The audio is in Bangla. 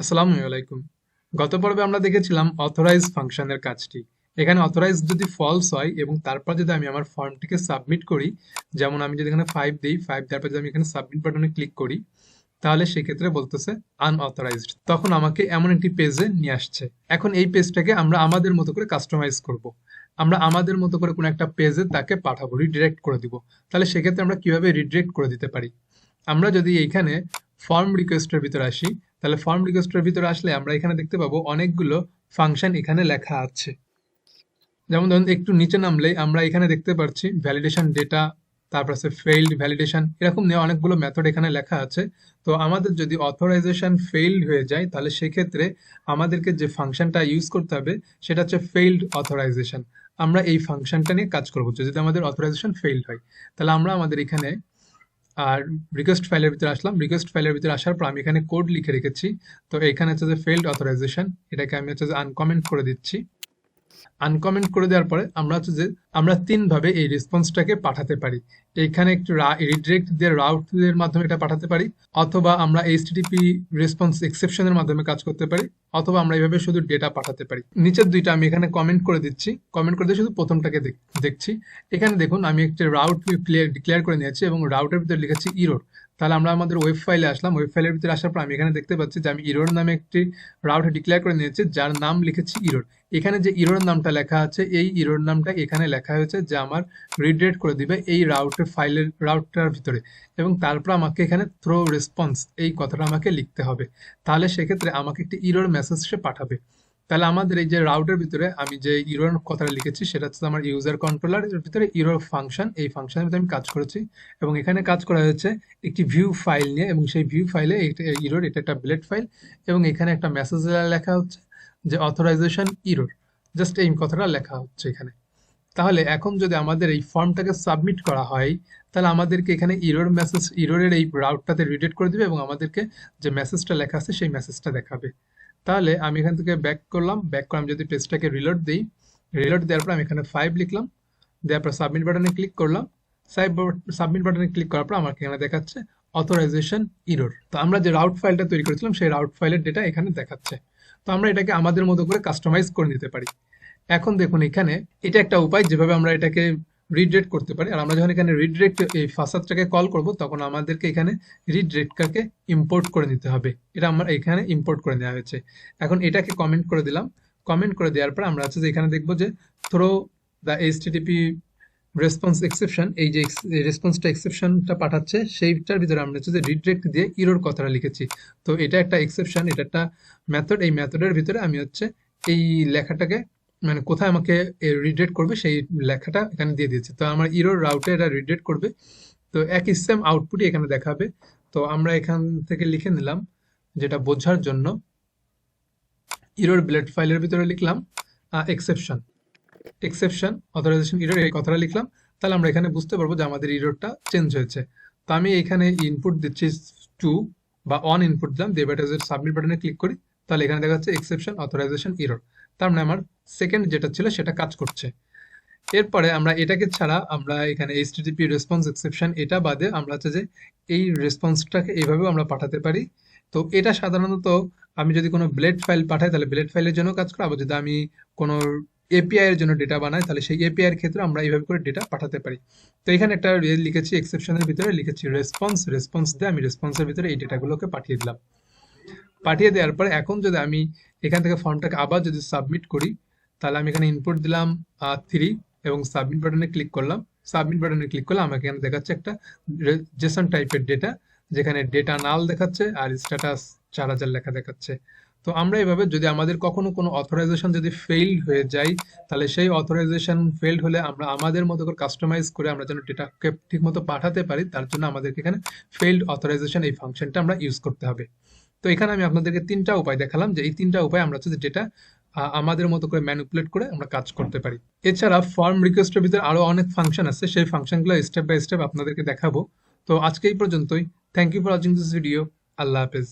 আসসালামু আলাইকুম। গত পর্বে আমরা দেখেছিলাম অথরাইজ ফাংশনের কাজটি। এখানে অথরাইজ যদি ফলস হয় এবং তারপর যদি আমি আমার ফর্মটিকে সাবমিট করি, যেমন আমি যদি এখানে 5 দিই, 5 দেওয়ার পর যদি আমি এখানে সাবমিট বাটনে ক্লিক করি, তাহলে সেক্ষেত্রে বলতেছে আনঅথরাইজড। তখন আমাকে এমন একটি পেজে নিয়ে আসছে। এখন এই পেজটাকে আমরা আমাদের মতো করে কাস্টমাইজ করব। আমরা আমাদের মতো করে কোনো একটা পেজে তাকে পাঠাবো, রিডিরেক্ট করে দিব। তাহলে সেক্ষেত্রে আমরা কিভাবে রিডিরেক্ট করে দিতে পারি? আমরা যদি এইখানে ফর্ম রিকোয়েস্টের ভিতরে আসি, তাহলে ফর্ম রিকোয়েস্টের ভিতরে আসলে আমরা এখানে দেখতে পাবো অনেকগুলো ফাংশন এখানে লেখা আছে। যেমন ধরুন একটু নিচে নামলেই আমরা এখানে দেখতে পাচ্ছি ভ্যালিডেশন ডেটা, তারপর আছে ফেইল্ড ভ্যালিডেশন, এরকম নিয়ে অনেকগুলো মেথড এখানে লেখা আছে। তো আমাদের যদি অথরাইজেশন ফেইল্ড হয়ে যায়, তাহলে সেক্ষেত্রে আমাদেরকে যে ফাংশনটা ইউজ করতে হবে সেটা হচ্ছে ফেইল্ড অথরাইজেশন। আমরা এই ফাংশনটা নিয়ে কাজ করবো। যদি আমাদের অথরাইজেশন ফেইল্ড হয়, তাহলে আমরা আমাদের এখানে আর রিকোয়েস্ট ফাইলের ভিতরে আসলাম। রিকোয়েস্ট ফাইলের ভিতরে আসার পর আমি এখানে কোড লিখে রেখেছি। তো এখানে হচ্ছে যে ফেইল্ড অথরাইজেশন, এটাকে আমি হচ্ছে যে আনকমেন্ট করে দিচ্ছি। আনকমেন্ট করে দেওয়ার পরে আমরা 3 ভাবে এই রেসপন্সটাকে পাঠাতে পারি। এইখানে একটু রিডিরেক্ট দিয়ে রাউটের মাধ্যমে এটা পাঠাতে পারি, অথবা আমরা এইচটিটিপি রেসপন্স এক্সেপশনের মাধ্যমে কাজ করতে পারি, অথবা আমরা এইভাবে শুধু ডেটা পাঠাতে পারি। নিচের দুইটা আমি এখানে কমেন্ট করে দিচ্ছি। কমেন্ট করে দিয়ে শুধু প্রথমটাকে দেখছি। এখানে দেখুন আমি একটা রাউট ডিক্লেয়ার করে নিয়েছি এবং রাউটের ভিতরে লিখেছি ইরোর। তাহলে আমরা আমাদের ওয়েব ফাইলে আসলাম। ওয়েব ফাইলের ভিতরে আসার পর আমি এখানে দেখতে পাচ্ছি যে আমি ইরোর নামে একটি রাউট ডিক্লেয়ার করে নিয়েছি, যার নাম লিখেছি ইরোর। এখানে যে ইরোর নামটা লেখা আছে, এই ইরোর নামটা এখানে লেখা হয়েছে যে আমার রিডাইরেক্ট করে দিবে এই রাউটটার ভিতরে, এবং তারপর আমাকে এখানে থ্রো রেসপন্স এই কথাটা আমাকে লিখতে হবে। তাহলে সেক্ষেত্রে আমাকে একটি ইরোর মেসেজ সে পাঠাবে। তাহলে আমাদের এই যে রাউটের ভিতরে আমি যে ইরোর কথাটা লিখেছি সেটা হচ্ছে আমার ইউজার কন্ট্রোলার এর ভিতরে ইরোর ফাংশন, এই ফাংশনের ভিতরে আমি কাজ করেছি এবং এখানে কাজ করা হয়েছে একটি ভিউ ফাইল নিয়ে, এবং সেই ভিউ ফাইলে ইরোর এটা একটা বুলেট ফাইল, এবং এখানে একটা মেসেজ লেখা হচ্ছে যে অথরাইজেশন ইরোর, জাস্ট এই কথাটা লেখা হচ্ছে এখানে। তাহলে এখন যদি আমাদের এই ফর্মটাকে সাবমিট করা হয়, তাহলে আমাদেরকে এখানে ইরোরের এই রাউটটাতে রিডাইরেক্ট করে দিবে এবং আমাদেরকে যে মেসেজটা লেখা আছে সেই মেসেজটা দেখাবে। তাহলে আমি এখান থেকে ব্যাক করলাম। ব্যাক করে আমি যদি পেজটাকে রিলোড দিই, রিলোড দেওয়ার পর আমি এখানে 5 লিখলাম, দেওয়ার পর সাবমিট বাটনে ক্লিক করলাম। সাবমিট বাটনে ক্লিক করার পর আমাকে এখানে দেখাচ্ছে অথরাইজেশন ইরোর। তো আমরা যে রাউট ফাইলটা তৈরি করেছিলাম সেই রাউট ফাইলের ডেটা এখানে দেখাচ্ছে। তো আমরা এটাকে আমাদের মতো করে কাস্টমাইজ করে নিতে পারি। এখন দেখুন এখানে এটা একটা উপায় যেভাবে আমরা এটাকে রিডাইরেক্ট করতে পারি। আর আমরা যখন এখানে রিডাইরেক্ট এই ফাসাদটাকে কল করব, তখন আমাদেরকে এখানে রিডাইরেক্টটাকে ইম্পোর্ট করে নিতে হবে। এটা আমরা এখানে ইম্পোর্ট করে নেওয়া হয়েছে। এখন এটাকে কমেন্ট করে দিলাম। কমেন্ট করে দেওয়ার পর আমরা হচ্ছে যে এখানে দেখবো যে throw the HTTP response exception, এই যে রেসপন্সটা এক্সেপশনটা পাঠাচ্ছে সেইটার ভিতরে আমরা হচ্ছে যে রিডাইরেক্ট দিয়ে ইরোর কথাটা লিখেছি। তো এটা একটা এক্সেপশন, এটা একটা মেথড। এই মেথডের ভিতরে আমি হচ্ছে এই লেখাটাকে মানে কোথায় আমাকে রিডাইরেক্ট করবে সেই লেখাটা এখানে দিয়ে দিয়েছি। তো আমার ইরোর রাউটে এটা রিডাইরেক্ট করবে। তো একই সেম আউটপুটই এখানে দেখাবে। তো আমরা এখান থেকে লিখে নিলাম যেটা বোঝার জন্য, ইরোর বুলেট ফাইলের ভিতরে লিখলাম এক্সেপশন অথরাইজেশন ইরর, এই কথাটা লিখলাম। তাহলে আমরা এখানে বুঝতে পারবো যে আমাদের ইররটা চেঞ্জ হয়েছে। তো আমি এখানে ইনপুট দিচ্ছি 2 বা অন ইনপুট দিলাম, দিয়ে এটা যদি সাবমিট বাটনে ক্লিক করি, তাহলে এখানে দেখা যাচ্ছে এক্সেপশন অথরাইজেশন ইরর। তার মানে আমার সেকেন্ড যেটা ছিল সেটা কাজ করছে। এরপরে আমরা এটাকে ছাড়া আমরা এখানে এইচটিটিপি রেসপন্স এক্সেপশন এটা বাদে আমরা হচ্ছে যে এই রেসপন্সটাকে এইভাবেও আমরা পাঠাতে পারি। তো এটা সাধারণত আমি যদি কোনো ব্লেড ফাইল পাঠাই তাহলে ব্লেড ফাইলের জন্য কাজ করে, আবার যদি আমি কোনো এপিআই এর জন্য ডেটা বানাই তাহলে সেই এপিআই এর ক্ষেত্রে আমরা এইভাবে করে ডেটা পাঠাতে পারি। তো এখানে একটা লিখেছি এক্সেপশনের ভিতরে লিখেছি রেসপন্স দিয়ে আমি রেসপন্সের ভিতরে এই ডেটাগুলোকে পাঠিয়ে দিলাম। পাঠিয়ে দেওয়ার পরে এখন যদি আমি এখান থেকে ফর্মটাকে আবার যদি সাবমিট করি, তাহলে আমি এখানে ইনপুট দিলাম 3 এবং সাবমিট বাটনে ক্লিক করলাম। সাবমিট বাটনে ক্লিক করলে আমাকে এখানে দেখাচ্ছে একটা জেসন টাইপের ডেটা, যেখানে ডেটা নাল দেখাচ্ছে আর স্ট্যাটাস 4000 লেখা দেখাচ্ছে। তো আমরা এইভাবে যদি আমাদের কখনো কোনো অথরাইজেশন যদি ফেইল হয়ে যায়, তাহলে সেই অথরাইজেশন ফেইল হলে আমরা আমাদের মতো করে কাস্টমাইজ করে আমরা যেন ডেটাকে ঠিকমতো পাঠাতে পারি, তার জন্য আমাদেরকে এখানে ফেইল্ড অথরাইজেশন এই ফাংশনটা আমরা ইউজ করতে হবে। তো এখানে আমি আপনাদেরকে 3টা উপায় দেখালাম, যে এই 3টা উপায় আমরা হচ্ছে ডেটা আমাদের মতো করে ম্যানিপুলেট করে আমরা কাজ করতে পারি। এছাড়া ফর্ম রিকোয়েস্টের ভিতরে আরো অনেক ফাংশন আছে, সেই ফাংশনগুলো স্টেপ বাই স্টেপ আপনাদেরকে দেখাবো। তো আজকে এই পর্যন্তই। Thank you for watching this video. Allah হাফেজ।